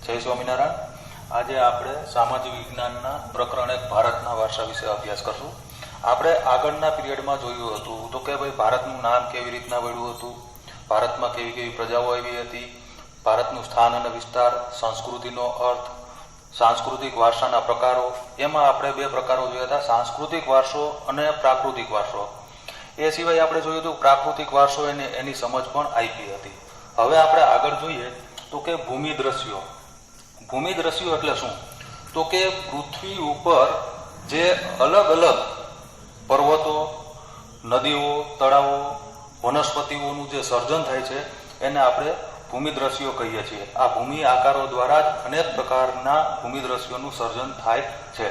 જય સ્વામિનારાયણ. આજે આપણે સામાજિક વિજ્ઞાનના પ્રકરણ 1 ભારતના વારસા વિશે અભ્યાસ કરશું. આપણે આગળના પીરિયડમાં જોયું હતું તો કે ભાઈ ભારતનું નામ કેવી રીતના વળ્યું હતું, ભારતમાં કેવી કેવી પ્રજાઓ આવી હતી, ભારતનું સ્થાન અને વિસ્તાર, સંસ્કૃતિનો અર્થ, સાંસ્કૃતિક વારસાના પ્રકારો. એમાં આપણે 2 પ્રકારો જોયા હતા, સાંસ્કૃતિક વારસો અને પ્રાકૃતિક વારસો. એ સિવાય આપણે જોયું હતું પ્રાકૃતિક વારસો એની સમજ પણ આપી હતી. હવે આપણે આગળ જોઈએ તો કે ભૂમિ દ્રશ્યો. ભૂમિ દ્રશ્યો એટલે શું? તો કે પૃથ્વી ઉપર જે અલગ અલગ પર્વતો, નદીઓ, તળાવો, વનસ્પતિઓનું જે સર્જન થાય છે એને આપણે ભૂમિ દ્રશ્યો કહીએ છીએ. આ ભૂમિ આકારો દ્વારા જ અનેક પ્રકારના ભૂમિ દ્રશ્યોનું સર્જન થાય છે.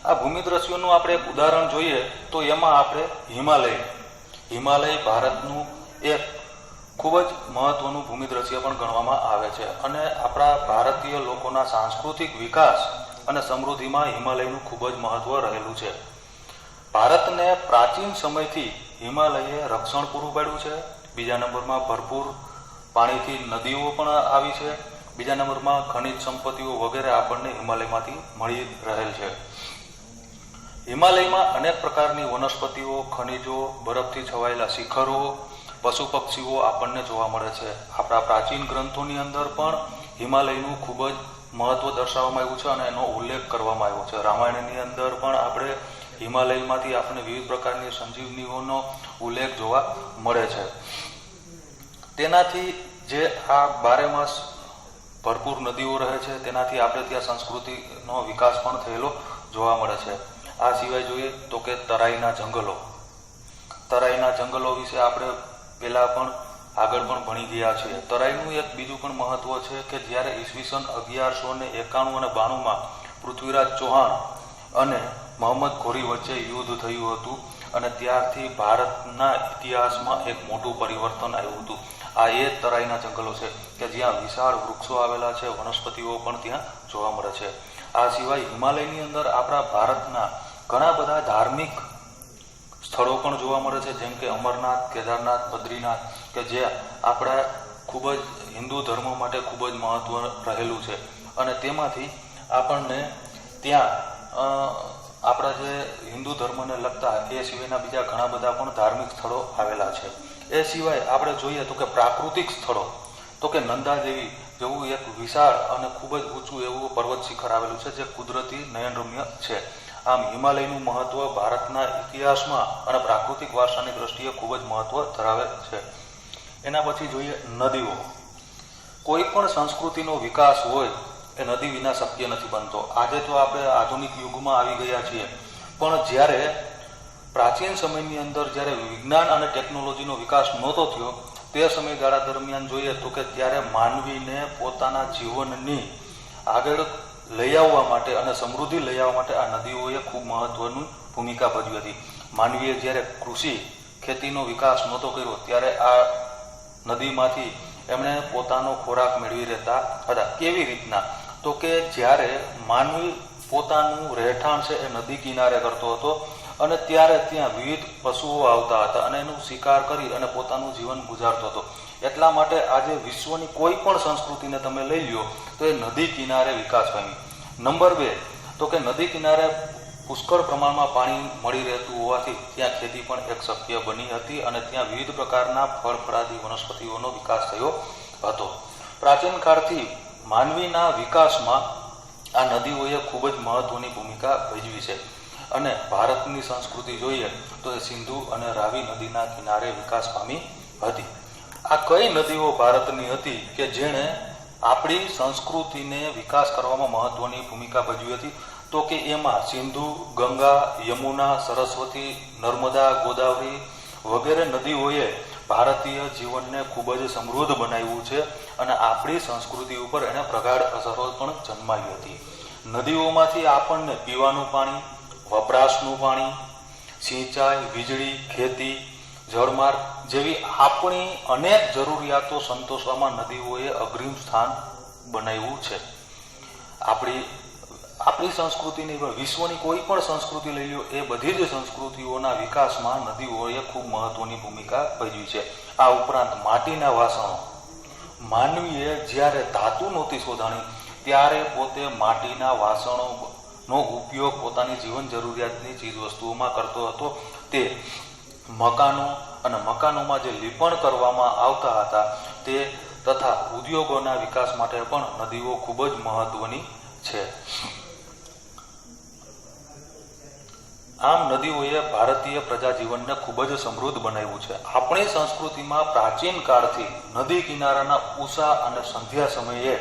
આ ભૂમિ દ્રશ્યોનું આપણે એક ઉદાહરણ જોઈએ તો એમાં આપણે હિમાલય ભારતનું એક ખૂબ જ મહત્વનું ભૂમિ દ્રશ્ય પણ ગણવામાં આવે છે અને આપણા ભારતીય લોકોના સાંસ્કૃતિક વિકાસ અને સમૃદ્ધિમાં હિમાલયનું ખૂબ જ મહત્વ રહેલું છે. ભારતને પ્રાચીન સમયથી હિમાલયે રક્ષણ પૂરું પાડ્યું છે. બીજા નંબરમાં ભરપૂર પાણીથી નદીઓ પણ આવી છે. બીજા નંબરમાં ખનિજ સંપત્તિઓ વગેરે આપણને હિમાલયમાંથી મળી રહેલ છે. હિમાલયમાં અનેક પ્રકારની વનસ્પતિઓ, ખનિજો, બરફથી છવાયેલા શિખરો, પશુ પક્ષીઓ આપણને જોવા મળે છે. આપણા પ્રાચીન ગ્રંથોની અંદર પણ હિમાલયનું ખૂબ જ મહત્વ દર્શાવવામાં આવ્યું છે અને એનો ઉલ્લેખ કરવામાં આવ્યો છે. રામાયણની અંદર પણ આપણે હિમાલયમાંથી આપણને વિવિધ પ્રકારની સંજીવનીઓનો ઉલ્લેખ જોવા મળે છે. તેનાથી જે આ 12 માસ ભરપૂર નદીઓ રહે છે તેનાથી આપણે ત્યાં સંસ્કૃતિનો વિકાસ પણ થયેલો જોવા મળે છે. આ સિવાય જોઈએ તો કે તરાઈના જંગલો વિશે આપણે પહેલા પણ આગળ પણ ભણી ગયા છીએ. તરાઈનું એક બીજું પણ મહત્વ છે કે જ્યારે ઈસવીસન 1191 અને 92માં પૃથ્વીરાજ ચૌહાણ અને મોહમ્મદ ઘોરી વચ્ચે યુદ્ધ થયું હતું અને ત્યારથી ભારતના ઇતિહાસમાં એક મોટું પરિવર્તન આવ્યું હતું. આ એ તરાઈના જંગલો છે કે જ્યાં વિશાળ વૃક્ષો આવેલા છે, વનસ્પતિઓ પણ ત્યાં જોવા મળે છે. આ સિવાય હિમાલયની અંદર આપણા ભારતના ઘણા બધા ધાર્મિક સ્થળો પણ જોવા મળે છે, જેમ કે અમરનાથ, કેદારનાથ, બદ્રીનાથ, કે જે આપણા ખૂબ જ હિન્દુ ધર્મ માટે ખૂબ જ મહત્વ રહેલું છે અને તેમાંથી આપણને ત્યાં આપણા જે હિન્દુ ધર્મને લગતા એ સિવાયના બીજા ઘણા બધા પણ ધાર્મિક સ્થળો આવેલા છે. એ સિવાય આપણે જોઈએ તો કે પ્રાકૃતિક સ્થળો, તો કે નંદાદેવી જેવું એક વિશાળ અને ખૂબ જ ઊંચું એવું પર્વત શિખર આવેલું છે જે કુદરતી નયનરમ્ય છે. આમ હિમાલયનું મહત્વ ભારતના ઇતિહાસમાં અને પ્રાકૃતિક વારસાની દ્રષ્ટિએ ખૂબ જ મહત્વ ધરાવે છે. એના પછી જોઈએ નદીઓ. કોઈ પણ સંસ્કૃતિનો વિકાસ હોય એ નદી વિના શક્ય નથી બનતો. આજે તો આપણે આધુનિક યુગમાં આવી ગયા છીએ, પણ જ્યારે પ્રાચીન સમયની અંદર જ્યારે વિજ્ઞાન અને ટેકનોલોજીનો વિકાસ નહોતો થયો તે સમયગાળા દરમિયાન જોઈએ તો કે ત્યારે માનવીને પોતાના જીવનની આગળ લઈ આવવા માટે અને સમૃદ્ધિ લઈ આવવા માટે આ નદીઓએ ખૂબ મહત્વની ભૂમિકા ભજવી હતી. માનવીએ જ્યારે કૃષિ ખેતીનો વિકાસ નહોતો કર્યો ત્યારે આ નદીમાંથી એમણે પોતાનો ખોરાક મેળવી રહેતા હતા. કેવી રીતના? તો કે જ્યારે માનવી પોતાનું રહેઠાણ છે એ નદી કિનારે કરતો હતો અને ત્યારે ત્યાં વિવિધ પશુઓ આવતા હતા અને એનું શિકાર કરી અને પોતાનું જીવન ગુજારતો હતો. એટલા માટે આજે વિશ્વની કોઈ પણ સંસ્કૃતિને તમે લઈ લ્યો તો એ નદી કિનારે વિકાસ પામી. નંબર 2 તો કે નદી કિનારે પુષ્કળ પ્રમાણમાં પાણી મળી રહેતું હોવાથી ત્યાં ખેતી પણ એક શક્ય બની હતી અને ત્યાં વિવિધ પ્રકારના ફળફળાદી વનસ્પતિઓનો વિકાસ થયો હતો. પ્રાચીન કાળથી માનવીના વિકાસમાં આ નદીઓએ ખૂબ જ મહત્વની ભૂમિકા ભજવી છે અને ભારતની સંસ્કૃતિ જોઈએ તો એ સિંધુ અને રાવી નદીના કિનારે વિકાસ પામી હતી. આ કઈ નદીઓ ભારતની હતી કે જેણે આપણી સંસ્કૃતિને વિકાસ કરવામાં મહત્વની ભૂમિકા ભજવી હતી? તો કે એમાં સિંધુ, ગંગા, યમુના, સરસ્વતી, નર્મદા, ગોદાવરી વગેરે નદીઓએ ભારતીય જીવનને ખૂબ જ સમૃદ્ધ બનાવ્યું છે અને આપણી સંસ્કૃતિ ઉપર એને પ્રગાઢ અસરો પણ જન્માવી હતી. નદીઓમાંથી આપણને પીવાનું પાણી, વપરાશનું પાણી, સિંચાઈ, વીજળી, ખેતી, જળમાર્ગ જેવી આપણી અનેક જરૂરિયાતો સંતોષવામાં નદીઓએ અગ્રીમ સ્થાન બનાવ્યું છે. આપણી સંસ્કૃતિની પણ વિશ્વની કોઈ પણ સંસ્કૃતિ લઈ લો એ બધી જ સંસ્કૃતિઓના વિકાસમાં નદીઓએ ખૂબ મહત્વની ભૂમિકા ભજવી છે. આ ઉપરાંત માટીના વાસણો, માનવીએ જ્યારે ધાતુ નહોતી શોધાણી ત્યારે પોતે માટીના વાસણોનો ઉપયોગ પોતાની જીવન જરૂરિયાતની ચીજ વસ્તુઓમાં કરતો હતો. તે મકાનો અને મકાનોમાં જે લીપણ કરવામાં આવતા હતા તે તથા ઉદ્યોગોના વિકાસ માટે પણ નદીઓ ખૂબ જ મહત્વની છે. આમ નદીઓએ ભારતીય પ્રજાજીવનને ખૂબ જ સમૃદ્ધ બનાવ્યું છે. આપણી સંસ્કૃતિમાં પ્રાચીન કાળથી નદી કિનારાના ઉષા અને સંધ્યા સમયે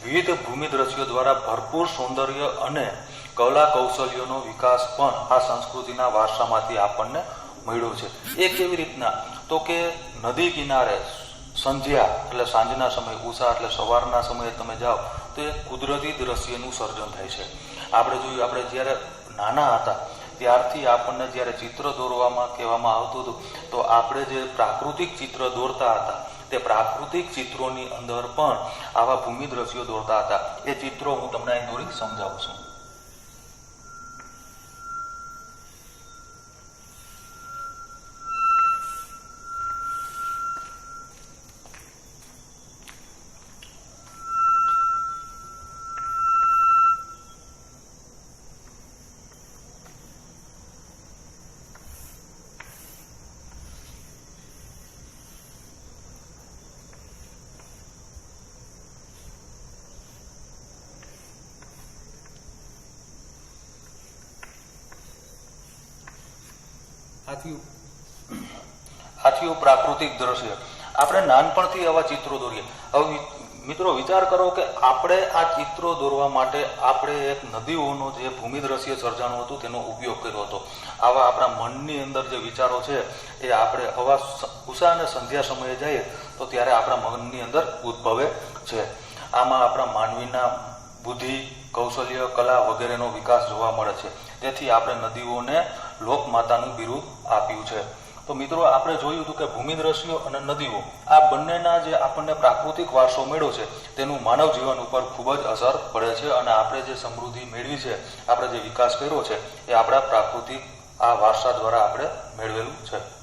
વિવિધ ભૂમિ દ્રશ્યો દ્વારા ભરપૂર સૌંદર્ય અને કલા કૌશલ્યોનો વિકાસ પણ આ સંસ્કૃતિના વારસામાંથી આપણને મળ્યો છે. એ કેવી રીતના? તો કે નદી કિનારે સંધ્યા એટલે સાંજના સમયે, ઉષા એટલે સવારના સમયે તમે જાઓ તો એ કુદરતી દ્રશ્યનું સર્જન થાય છે. આપણે જોયું, આપણે જ્યારે નાના હતા ત્યારથી આપણને જ્યારે ચિત્ર દોરવામાં કહેવામાં આવતું હતું તો આપણે જે પ્રાકૃતિક ચિત્ર દોરતા હતા તે પ્રાકૃતિક ચિત્રોની અંદર પણ આવા ભૂમિ દ્રશ્યો દોરતા હતા. એ ચિત્રો હું તમને અહીં દોરી સમજાવું છું. હાથીઓ પ્રાકૃતિક દ્રશ્ય. આપણે નાનપણથી આવા ચિત્રો દોરીએ. હવે મિત્રો વિચાર કરો કે આપણે આ ચિત્રો દોરવા માટે આપણે એક નદીઓનો જે ભૂમિ દ્રશ્ય સર્જાણું હતું તેનો ઉપયોગ કર્યો હતો. આવા આપણા મનની અંદર જે વિચારો છે એ આપણે આવા ઉષા અને સંધ્યા સમયે જઈએ તો ત્યારે આપણા મનની અંદર ઉદ્ભવે છે. આમાં આપણા માનવીના બુદ્ધિ, કૌશલ્ય, કલા વગેરેનો વિકાસ જોવા મળે છે. તેથી આપણે નદીઓને લોકમાતાનું બિરુદ આપ્યું છે. તો મિત્રો આપણે જોયું હતું કે ભૂમિ દ્રશ્યો અને નદીઓ આ બંનેના જે આપણને પ્રાકૃતિક વારસો મળ્યો છે તેનું માનવ જીવન ઉપર ખૂબ જ અસર પડે છે. અને આપણે જે સમૃદ્ધિ મેળવી છે, આપણે જે વિકાસ કર્યો છે એ આપણા પ્રાકૃતિક આ વારસા દ્વારા આપણે મેળવેલું છે.